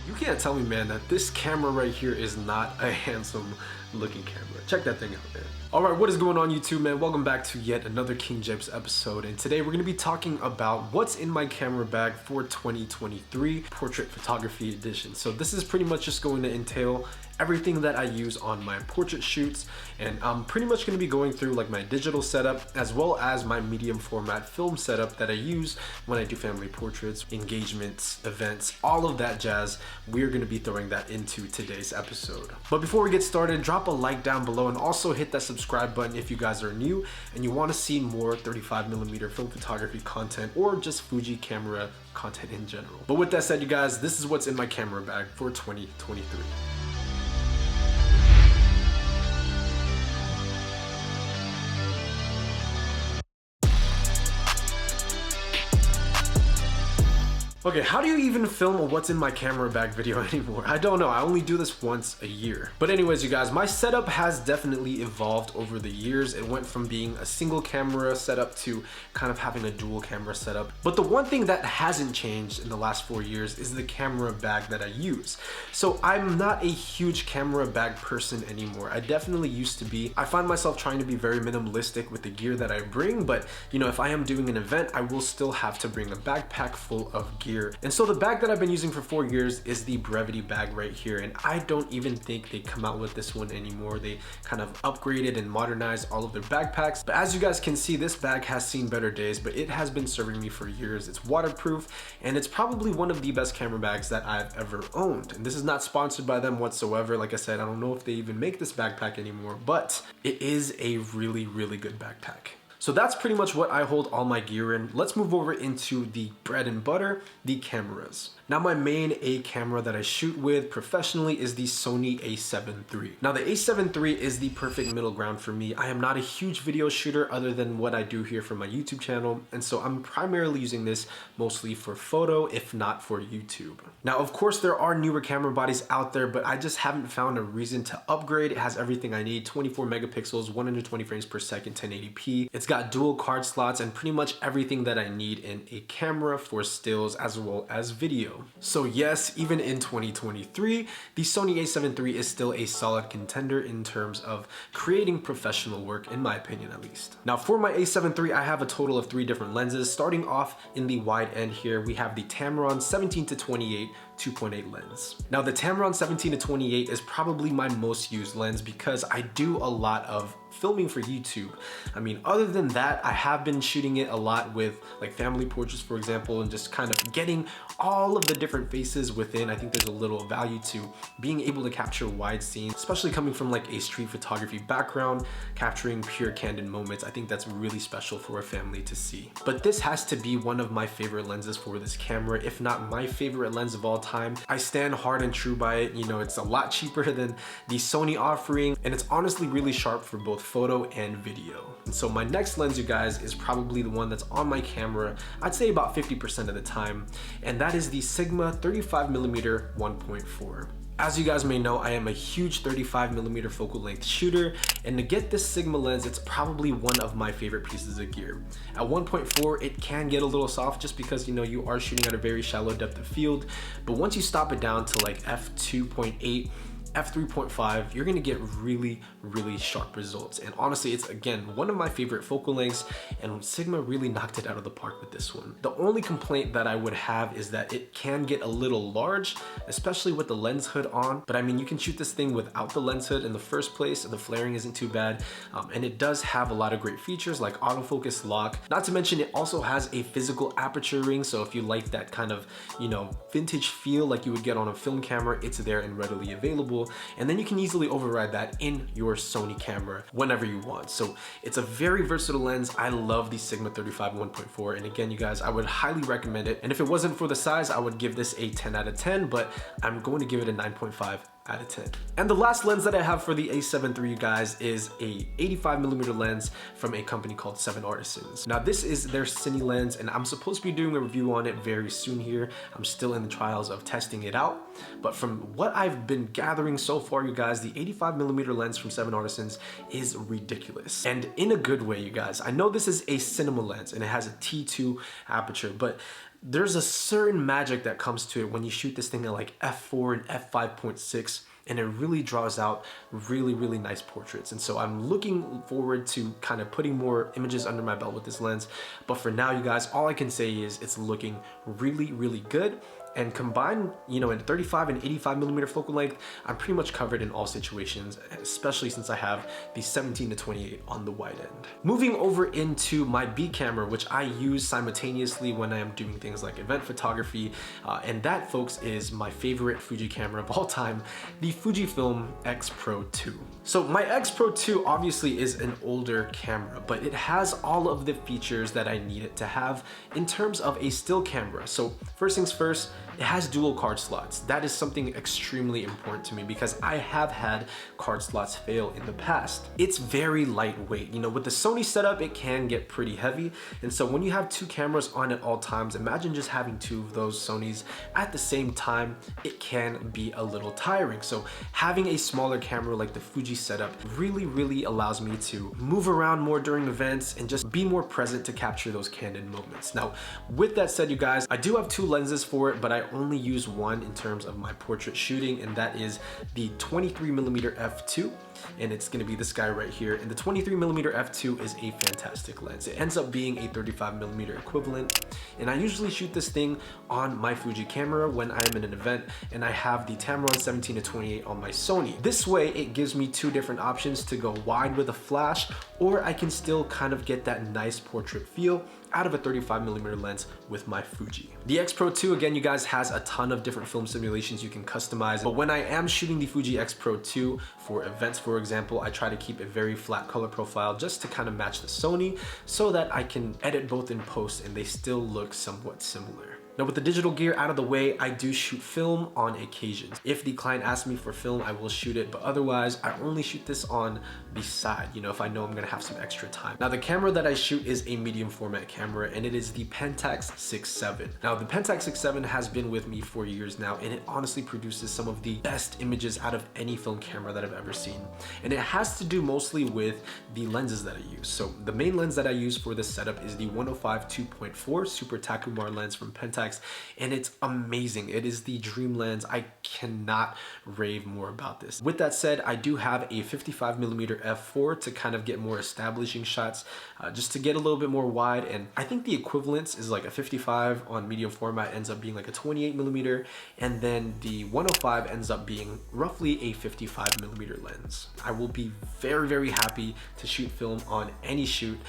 You can't tell me, man, that this camera right here is not a handsome looking camera. Check that thing out, man. Alright, what is going on YouTube, man? Welcome back to yet another King Jibs episode, and today we're going to be talking about what's in my camera bag for 2023 Portrait Photography Edition. So this is pretty much just going to entail everything that I use on my portrait shoots, and I'm pretty much going to be going through like my digital setup as well as my medium format film setup that I use when I do family portraits, engagements, events, all of that jazz. We're going to be throwing that into today's episode. But before we get started, drop a like down below and also hit that subscribe button if you guys are new and you want to see more 35mm film photography content or just Fuji camera content in general. But with that said, you guys, this is what's in my camera bag for 2023. Okay, how do you even film a what's in my camera bag video anymore? I don't know, I only do this once a year. But anyways, you guys, my setup has definitely evolved over the years. It went from being a single camera setup to kind of having a dual camera setup. But the one thing that hasn't changed in the last 4 years is the camera bag that I use. So I'm not a huge camera bag person anymore. I definitely used to be. I find myself trying to be very minimalistic with the gear that I bring, but you know, if I am doing an event, I will still have to bring a backpack full of gear. And so the bag that I've been using for 4 years is the Brevity bag right here, and I don't even think they come out with this one anymore. They kind of upgraded and modernized all of their backpacks, but as you guys can see, this bag has seen better days, but it has been serving me for years. It's waterproof, and it's probably one of the best camera bags that I've ever owned. And this is not sponsored by them whatsoever. Like I said, I don't know if they even make this backpack anymore, but it is a really, really good backpack. So that's pretty much what I hold all my gear in. Let's move over into the bread and butter, the cameras. Now my main A camera that I shoot with professionally is the Sony a7 III. Now the a7 III is the perfect middle ground for me. I am not a huge video shooter other than what I do here for my YouTube channel, and so I'm primarily using this mostly for photo, if not for YouTube. Now of course there are newer camera bodies out there, but I just haven't found a reason to upgrade. It has everything I need: 24 megapixels, 120 frames per second, 1080p. It's got dual card slots and pretty much everything that I need in a camera for stills as well as video. So yes, even in 2023, the Sony a7 III is still a solid contender in terms of creating professional work, in my opinion at least. Now for my a7 III, I have a total of 3 different lenses. Starting off in the wide end here, we have the Tamron 17-28 2.8 lens. Now the Tamron 17-28 is probably my most used lens because I do a lot of filming for YouTube. I mean, other than that, I have been shooting it a lot with like family portraits, for example, and just kind of getting all of the different faces within. I think there's a little value to being able to capture wide scenes, especially coming from like a street photography background, capturing pure candid moments. I think that's really special for a family to see. But this has to be one of my favorite lenses for this camera, if not my favorite lens of all time. I stand hard and true by it. You know, it's a lot cheaper than the Sony offering, and it's honestly really sharp for both photo and video. And so my next lens, you guys, is probably the one that's on my camera, I'd say about 50% of the time, and that is the Sigma 35mm 1.4. As you guys may know, I am a huge 35mm focal length shooter, and to get this Sigma lens, it's probably one of my favorite pieces of gear. At 1.4, it can get a little soft just because, you know, you are shooting at a very shallow depth of field, but once you stop it down to like f2.8, f3.5, you're gonna get really, really sharp results. And honestly, it's again one of my favorite focal lengths, and Sigma really knocked it out of the park with this one. The only complaint that I would have is that it can get a little large, especially with the lens hood on. But I mean, you can shoot this thing without the lens hood in the first place, and the flaring isn't too bad. And it does have a lot of great features like autofocus lock. Not to mention, it also has a physical aperture ring. So if you like that kind of, you know, vintage feel like you would get on a film camera, it's there and readily available. And then you can easily override that in your Sony camera whenever you want. So it's a very versatile lens. I love the Sigma 35 1.4, and again, you guys, I would highly recommend it. And if it wasn't for the size, I would give this a 10 out of 10, but I'm going to give it a 9.5 out of 10. And the last lens that I have for the a7 III, you guys, is a 85mm lens from a company called 7 Artisans. Now this is their cine lens, and I'm supposed to be doing a review on it very soon here. I'm still in the trials of testing it out, but from what I've been gathering so far, you guys, the 85mm lens from 7 Artisans is ridiculous, and in a good way, you guys. I know this is a cinema lens and it has a T2 aperture, but there's a certain magic that comes to it when you shoot this thing at like f4 and f5.6, and it really draws out really nice portraits. And so I'm looking forward to kind of putting more images under my belt with this lens. But for now, you guys, all I can say is it's looking really good. And combined, you know, in 35 and 85 millimeter focal length, I'm pretty much covered in all situations, especially since I have the 17 to 28 on the wide end. Moving over into my B camera, which I use simultaneously when I am doing things like event photography, and that, folks, is my favorite Fuji camera of all time, the Fujifilm X Pro 2. So my X Pro 2 obviously is an older camera, but it has all of the features that I need it to have in terms of a still camera. So first things first, it has dual card slots. That is something extremely important to me because I have had card slots fail in the past. It's very lightweight. You know, with the Sony setup, it can get pretty heavy. And so when you have two cameras on at all times, imagine just having two of those Sonys at the same time, it can be a little tiring. So having a smaller camera like the Fuji setup really allows me to move around more during events and just be more present to capture those candid moments. Now, with that said, you guys, I do have two lenses for it, but I only use one in terms of my portrait shooting, and that is the 23mm f2, and it's gonna be this guy right here. And the 23mm f2 is a fantastic lens. It ends up being a 35mm equivalent, and I usually shoot this thing on my Fuji camera when I am in an event, and I have the Tamron 17 to 28 on my Sony. This way, it gives me two different options to go wide with a flash, or I can still kind of get that nice portrait feel out of a 35mm lens with my Fuji. The X Pro 2, again, you guys, has a ton of different film simulations you can customize, but when I am shooting the Fuji X Pro 2 for events, for example, I try to keep a very flat color profile just to kind of match the Sony so that I can edit both in post and they still look somewhat similar. Now, with the digital gear out of the way, I do shoot film on occasions. If the client asks me for film, I will shoot it, but otherwise, I only shoot this on the side, you know, if I know I'm gonna have some extra time. Now, the camera that I shoot is a medium format camera, and it is the Pentax 6.7. Now, the Pentax 6.7 has been with me for years now, and it honestly produces some of the best images out of any film camera that I've ever seen. And it has to do mostly with the lenses that I use. So the main lens that I use for this setup is the 105 2.4 Super Takumar lens from Pentax, and it's amazing. It is the dream lens. I cannot rave more about this. With that said, I do have a 55mm f4 to kind of get more establishing shots, just to get a little bit more wide, and I think the equivalence is like a 55 on medium format ends up being like a 28mm, and then the 105 ends up being roughly a 55mm lens. I will be very happy to shoot film on any shoot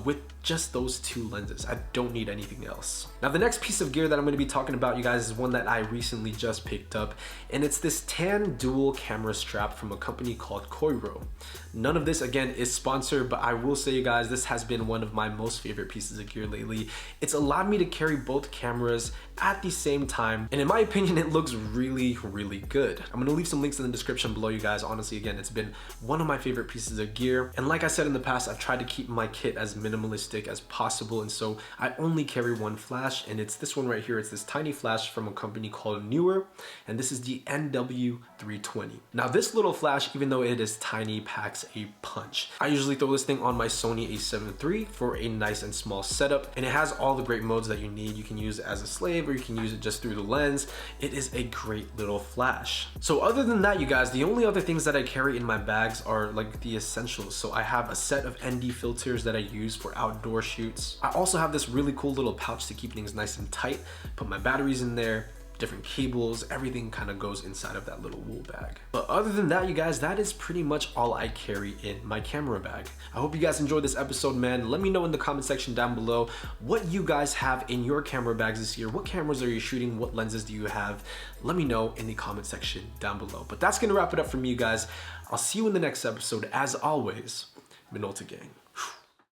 with just those two lenses. I don't need anything else. Now, the next piece of gear that I'm going to be talking about, you guys, is one that I recently just picked up, and it's this tan dual camera strap from a company called Koiro. None of this, again, is sponsored, but I will say, you guys, this has been one of my most favorite pieces of gear lately. It's allowed me to carry both cameras at the same time, and in my opinion, it looks really good. I'm going to leave some links in the description below, you guys. Honestly, again, it's been one of my favorite pieces of gear, and like I said in the past, I've tried to keep my kit as minimalistic as possible, and so I only carry one flash, and it's this one right here. It's this tiny flash from a company called Newer, and this is the NW320. Now, this little flash, even though it is tiny, packs a punch. I usually throw this thing on my Sony a7 III for a nice and small setup, and it has all the great modes that you need. You can use it as a slave, or you can use it just through the lens. It is a great little flash. So other than that, you guys, the only other things that I carry in my bags are like the essentials. So I have a set of ND filters that I use for outdoor shoots. I also have this really cool little pouch to keep things nice and tight. Put my batteries in there, different cables, everything kind of goes inside of that little wool bag. But other than that, you guys, that is pretty much all I carry in my camera bag. I hope you guys enjoyed this episode, man. Let me know in the comment section down below what you guys have in your camera bags this year. What cameras are you shooting? What lenses do you have? Let me know in the comment section down below. But that's gonna wrap it up for me, you guys. I'll see you in the next episode. As always, Minolta Gang.